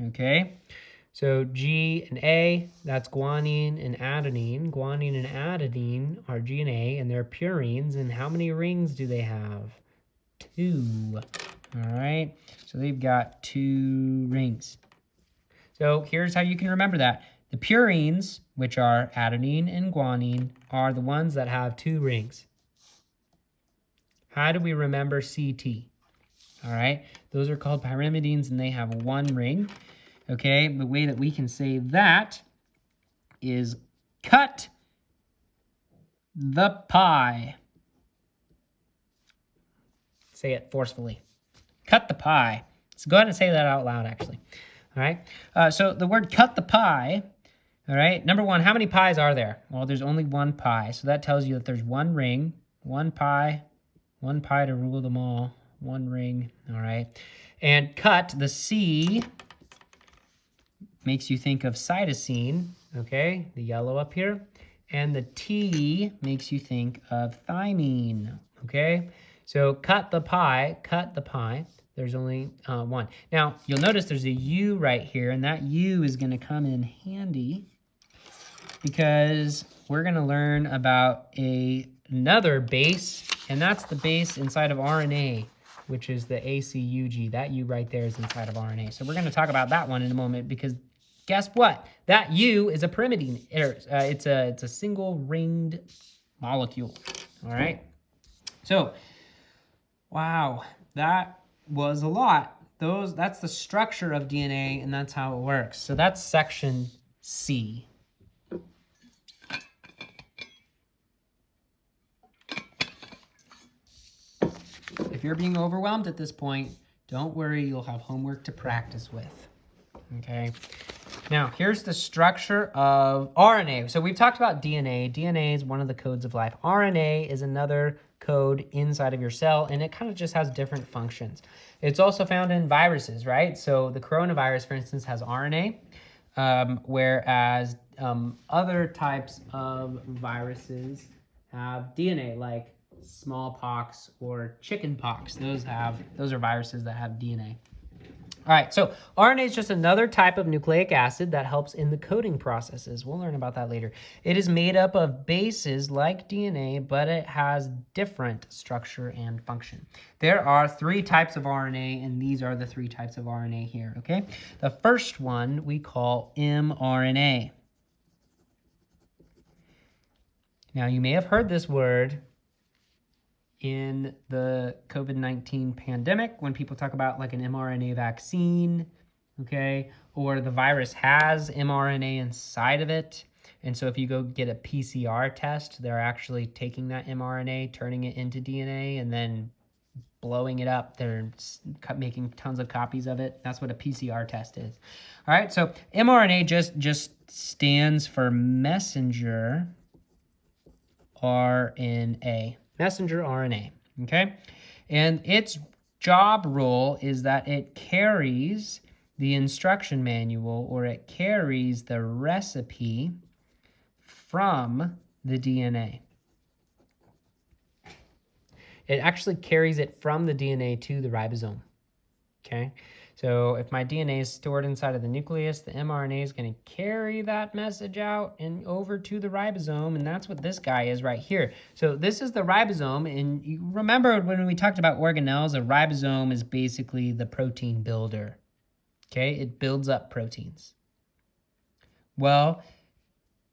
okay? So G and A, that's guanine and adenine. Guanine and adenine are G and A, and they're purines. And how many rings do they have? 2. All right, so they've got 2 rings. So here's how you can remember that. The purines, which are adenine and guanine, are the ones that have 2 rings. How do we remember CT? All right, those are called pyrimidines, and they have 1 ring. Okay, the way that we can say that is cut the pie. Say it forcefully. Cut the pie. So go ahead and say that out loud, actually. All right, so the word cut the pie, all right, number 1, how many pies are there? Well, there's only 1 pie, so that tells you that there's 1 ring, 1 pie to rule them all, 1 ring, all right? And cut, the C makes you think of cytosine, okay, the yellow up here, and the T makes you think of thymine, okay? So cut the pie, there's only 1. Now, you'll notice there's a U right here, and that U is gonna come in handy because we're gonna learn about another base, and that's the base inside of RNA. which is the ACUG. That U right there is inside of RNA. So we're going to talk about that one in a moment because guess what? That U is a pyrimidine. It's a single ringed molecule. All right. So, wow, that was a lot. That's the structure of DNA, and that's how it works. So that's section C. If you're being overwhelmed at this point, don't worry, you'll have homework to practice with. Okay. Now, here's the structure of RNA. So we've talked about DNA. DNA is one of the codes of life. RNA is another code inside of your cell, and it kind of just has different functions. It's also found in viruses, right? So the coronavirus, for instance, has RNA, whereas other types of viruses have DNA, like smallpox or chickenpox. Those are viruses that have DNA. All right, so RNA is just another type of nucleic acid that helps in the coding processes. We'll learn about that later. It is made up of bases like DNA, but it has different structure and function. There are 3 types of RNA, and these are the 3 types of RNA here, okay? The first one we call mRNA. Now, you may have heard this word in the COVID-19 pandemic when people talk about like an mRNA vaccine, okay? Or the virus has mRNA inside of it. And so if you go get a PCR test, they're actually taking that mRNA, turning it into DNA, and then blowing it up. They're making tons of copies of it. That's what a PCR test is. All right, so mRNA just stands for messenger RNA. Messenger RNA, okay? And its job role is that it carries the instruction manual, or it carries the recipe from the DNA. It actually carries it from the DNA to the ribosome, okay? So if my DNA is stored inside of the nucleus, the mRNA is going to carry that message out and over to the ribosome, and that's what this guy is right here. So this is the ribosome, and you remember when we talked about organelles, a ribosome is basically the protein builder, okay? It builds up proteins. Well,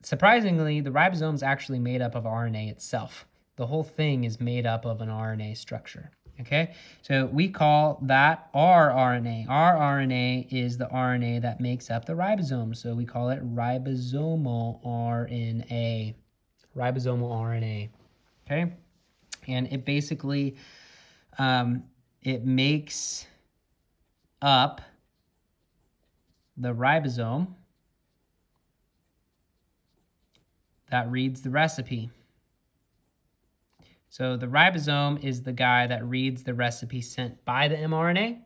surprisingly, the ribosome is actually made up of RNA itself. The whole thing is made up of an RNA structure. Okay, so we call that rRNA. rRNA is the RNA that makes up the ribosome, so we call it ribosomal RNA. Ribosomal RNA, okay? And it basically, it makes up the ribosome that reads the recipe. So the ribosome is the guy that reads the recipe sent by the mRNA,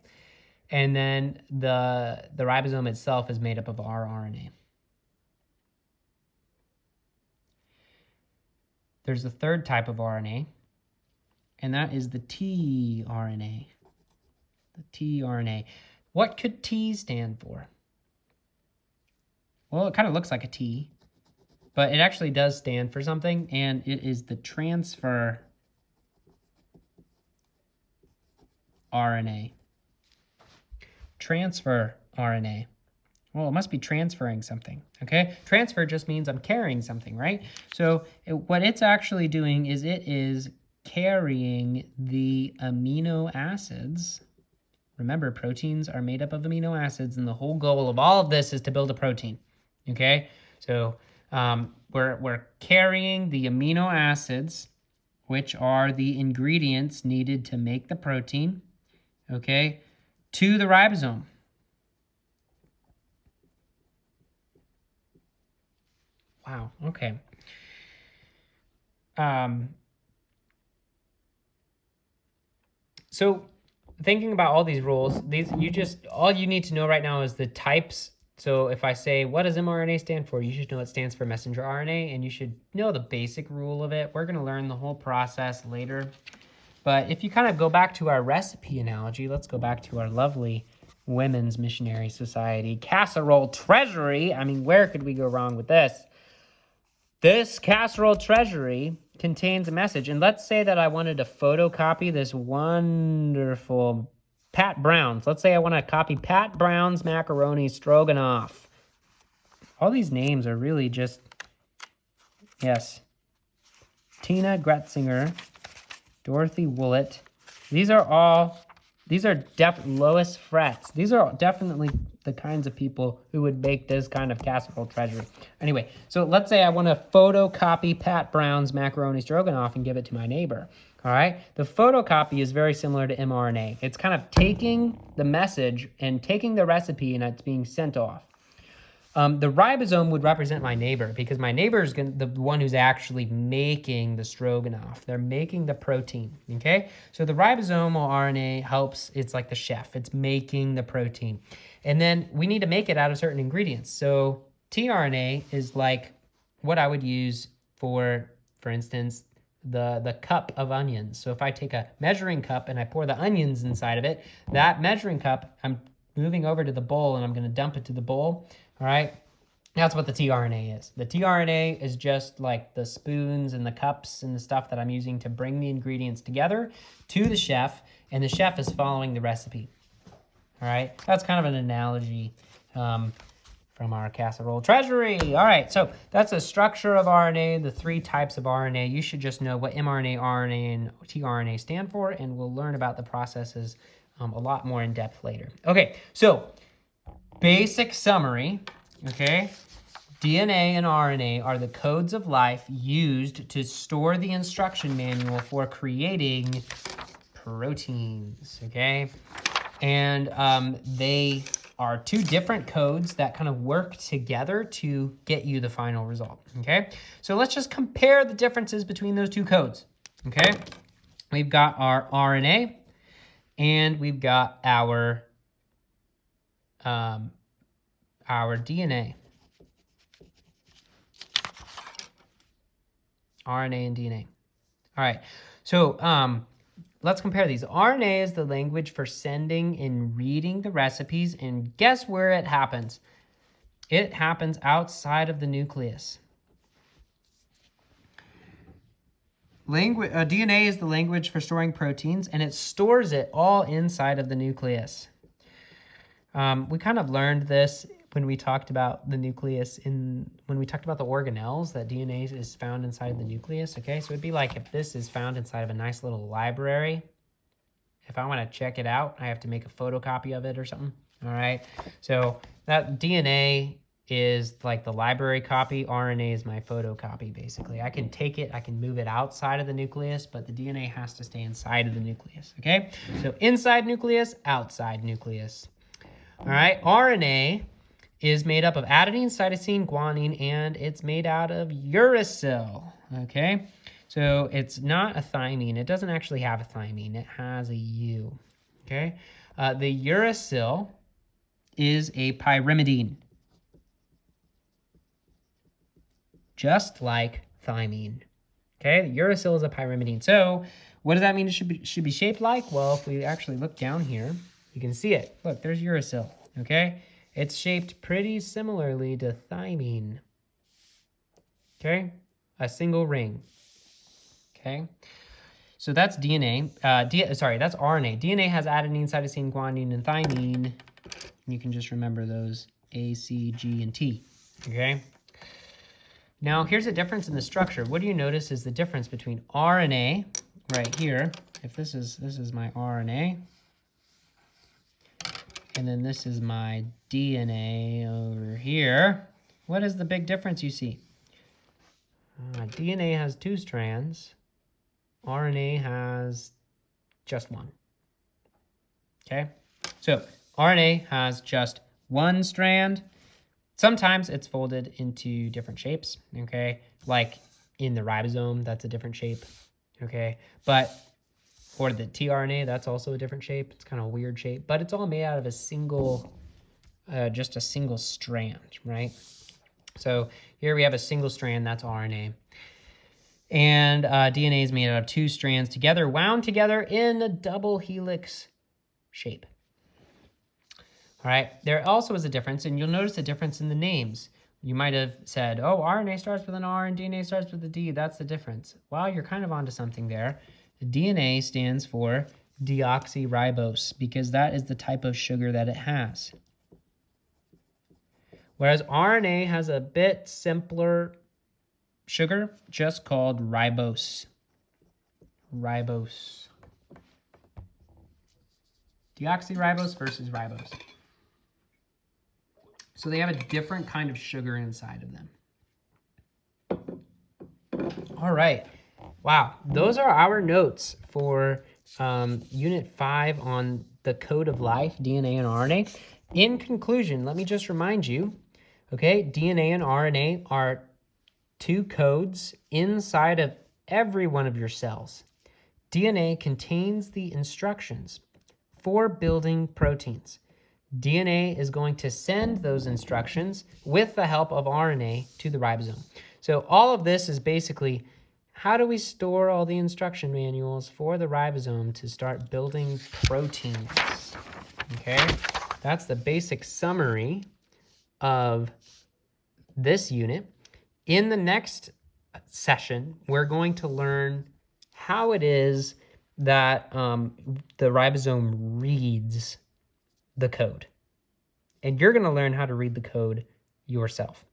and then the ribosome itself is made up of rRNA. There's a third type of RNA, and that is the tRNA. The tRNA. What could T stand for? Well, it kind of looks like a T, but it actually does stand for something, and it is the transfer RNA. Transfer RNA. Well, it must be transferring something, okay? Transfer just means I'm carrying something, right? So what it's actually doing is it is carrying the amino acids. Remember, proteins are made up of amino acids, and the whole goal of all of this is to build a protein, okay? So we're carrying the amino acids, which are the ingredients needed to make the protein, okay, to the ribosome. Wow, okay. So thinking about all these rules, all you need to know right now is the types. So if I say, what does mRNA stand for? You should know it stands for messenger RNA, and you should know the basic rule of it. We're gonna learn the whole process later. But if you kind of go back to our recipe analogy, let's go back to our lovely Women's Missionary Society casserole treasury. I mean, where could we go wrong with this? This casserole treasury contains a message. And let's say that I wanted to photocopy this wonderful Pat Brown's. Let's say I want to copy Pat Brown's macaroni stroganoff. All these names are really just, yes. Tina Gretzinger, Dorothy Woolett. These are Lois Fretz. These are definitely the kinds of people who would make this kind of casserole treasury. Anyway, so let's say I want to photocopy Pat Brown's macaroni stroganoff and give it to my neighbor. All right, the photocopy is very similar to mRNA. It's kind of taking the message and taking the recipe and it's being sent off. The ribosome would represent my neighbor because my neighbor is the one who's actually making the stroganoff. They're making the protein, okay? So the ribosomal RNA helps, it's like the chef. It's making the protein. And then we need to make it out of certain ingredients. So tRNA is like what I would use for instance, the cup of onions. So if I take a measuring cup and I pour the onions inside of it, that measuring cup, I'm moving over to the bowl and I'm going to dump it to the bowl. All right, that's what the tRNA is. The tRNA is just like the spoons and the cups and the stuff that I'm using to bring the ingredients together to the chef, and the chef is following the recipe. All right, that's kind of an analogy from our casserole treasury. All right, so that's the structure of RNA, the 3 types of RNA. You should just know what mRNA, RNA, and tRNA stand for, and we'll learn about the processes a lot more in depth later. Okay, so basic summary, okay? DNA and RNA are the codes of life used to store the instruction manual for creating proteins, okay? And they are 2 different codes that kind of work together to get you the final result, okay? So let's just compare the differences between those 2 codes, okay? We've got our RNA and we've got our DNA. RNA and DNA. All right, so let's compare these. RNA is the language for sending and reading the recipes, and guess where it happens? It happens outside of the nucleus. DNA is the language for storing proteins, and it stores it all inside of the nucleus. We kind of learned this when we talked about the nucleus when we talked about the organelles, that DNA is found inside the nucleus, okay? So it'd be like if this is found inside of a nice little library. If I want to check it out, I have to make a photocopy of it or something, all right? So that DNA is like the library copy. RNA is my photocopy, basically. I can take it, I can move it outside of the nucleus, but the DNA has to stay inside of the nucleus, okay? So inside nucleus, outside nucleus. All right, RNA is made up of adenine, cytosine, guanine, and it's made out of uracil, okay? So it's not a thymine. It doesn't actually have a thymine. It has a U, okay? The uracil is a pyrimidine, just like thymine, okay? The uracil is a pyrimidine. So what does that mean it should be shaped like? Well, if we actually look down here, you can see it. Look, there's uracil, okay? It's shaped pretty similarly to thymine, okay? A single ring, okay? So that's DNA. That's RNA. DNA has adenine, cytosine, guanine, and thymine. You can just remember those A, C, G, and T, okay? Now, here's a difference in the structure. What do you notice is the difference between RNA right here? If this is my RNA, and then this is my DNA over here. What is the big difference you see? DNA has 2 strands. RNA has just 1. Okay? So RNA has just 1 strand. Sometimes it's folded into different shapes, okay? Like in the ribosome, that's a different shape, okay? Or the tRNA, that's also a different shape. It's kind of a weird shape, but it's all made out of a single, just a single strand, right? So here we have a single strand, that's RNA. And DNA is made out of 2 strands together, wound together in a double helix shape. All right, there also is a difference, and you'll notice a difference in the names. You might have said, oh, RNA starts with an R and DNA starts with a D. That's the difference. Well, you're kind of onto something there. The DNA stands for deoxyribose because that is the type of sugar that it has. Whereas RNA has a bit simpler sugar, just called ribose. Ribose. Deoxyribose versus ribose. So they have a different kind of sugar inside of them. All right. Wow. Those are our notes for Unit 5 on the code of life, DNA and RNA. In conclusion, let me just remind you, okay, DNA and RNA are two codes inside of every one of your cells. DNA contains the instructions for building proteins. DNA is going to send those instructions with the help of RNA to the ribosome. So all of this is basically, how do we store all the instruction manuals for the ribosome to start building proteins? Okay, that's the basic summary of this unit. In the next session, we're going to learn how it is that the ribosome reads the code. And you're going to learn how to read the code yourself.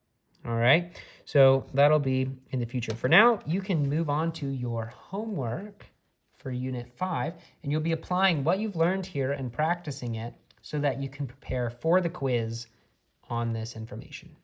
All right, so that'll be in the future. For now, you can move on to your homework for Unit 5, and you'll be applying what you've learned here and practicing it so that you can prepare for the quiz on this information.